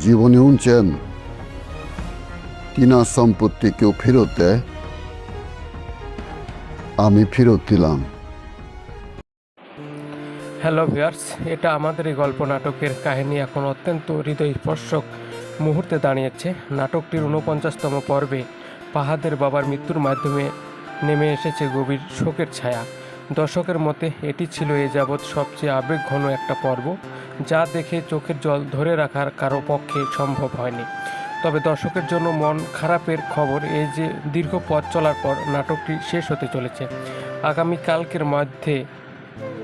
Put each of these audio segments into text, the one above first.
জীবনে শুনছেন টিনা সম্পত্তি কেউ ফেরত দেয়? আমি ফেরত দিলাম। হ্যালো ভিউয়ার্স, এটা আমাদের এই গল্প নাটকের কাহিনী এখন অত্যন্ত হৃদয়স্পর্শক মুহূর্তে দাঁড়িয়েছে। নাটকটির 49তম পর্বে ফাহাদের বাবার মৃত্যুর মাধ্যমে নেমে এসেছে গভীর শোকের ছায়া। দর্শকের মতে এটি ছিল এ যাবৎ সবচেয়ে আবেগঘন একটা পর্ব, যা দেখে চোখের জল ধরে রাখার কারো পক্ষে সম্ভব হয়নি। তবে দর্শকের জন্য মন খারাপের খবর এই যে দীর্ঘ পথ চলার পর নাটকটি শেষ হতে চলেছে। আগামীকালকের মধ্যে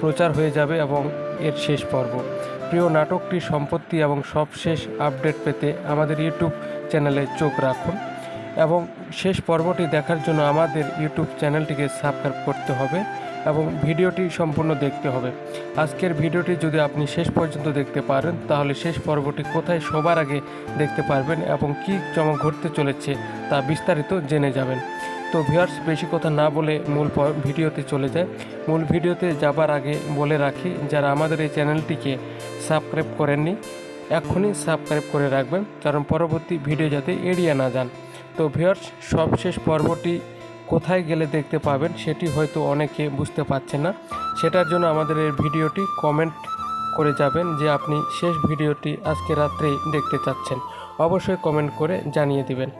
প্রচার হয়ে যাবে এবং এর শেষ পর্ব। প্রিয় নাটকটির সম্পত্তি এবং সবশেষ আপডেট পেতে আমাদের ইউটিউব চ্যানেলে চোখ রাখুন এবং শেষ পর্বটি দেখার জন্য আমাদের ইউটিউব চ্যানেলটিকে সাবস্ক্রাইব করতে হবে এবং ভিডিওটি সম্পূর্ণ দেখতে হবে। আজকের ভিডিওটি যদি আপনি শেষ পর্যন্ত দেখতে পারেন তাহলে শেষ পর্বটি কোথায় সবার আগে দেখতে পারবেন এবং কী চমক ঘটতে চলেছে তা বিস্তারিত জেনে যাবেন। তো ভিউয়ার্স, বেশি কথা না বলে মূল ভিডিওতে চলে যায়। মূল ভিডিওতে যাবার আগে বলে রাখি, যারা আমাদের এই চ্যানেলটিকে সাবস্ক্রাইব করেননি এখনই সাবস্ক্রাইব করে রাখবেন, কারণ পরবর্তী ভিডিও যাতে এড়িয়ে না যান। তো ভিউয়ার্স, সবশেষ পর্বটি কোথায় গেলে দেখতে পাবেন সেটি হয়তো অনেকে বুঝতে পারছেন না। সেটার জন্য আমাদের এই ভিডিওটি কমেন্ট করে যাবেন যে আপনি শেষ ভিডিওটি আজকে রাত্রেই দেখতে চাচ্ছেন। অবশ্যই কমেন্ট করে জানিয়ে দিবেন।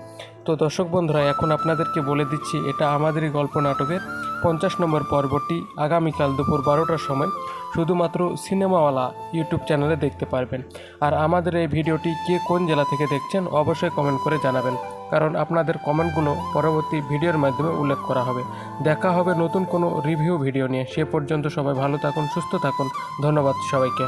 তো দর্শক বন্ধুরা, এখন আপনাদেরকে বলে দিচ্ছি, এটা আমাদেরই গল্প নাটকের 50 নম্বর পর্বটি আগামীকাল দুপুর 12টার সময় শুধুমাত্র সিনেমাওয়ালা ইউটিউব চ্যানেলে দেখতে পারবেন। আর আমাদের এই ভিডিওটি কে কোন জেলা থেকে দেখছেন অবশ্যই কমেন্ট করে জানাবেন, কারণ আপনাদের কমেন্টগুলো পরবর্তী ভিডিওর মাধ্যমে উল্লেখ করা হবে। দেখা হবে নতুন কোনো রিভিউ ভিডিও নিয়ে। সে পর্যন্ত সবাই ভালো থাকুন, সুস্থ থাকুন। ধন্যবাদ সবাইকে।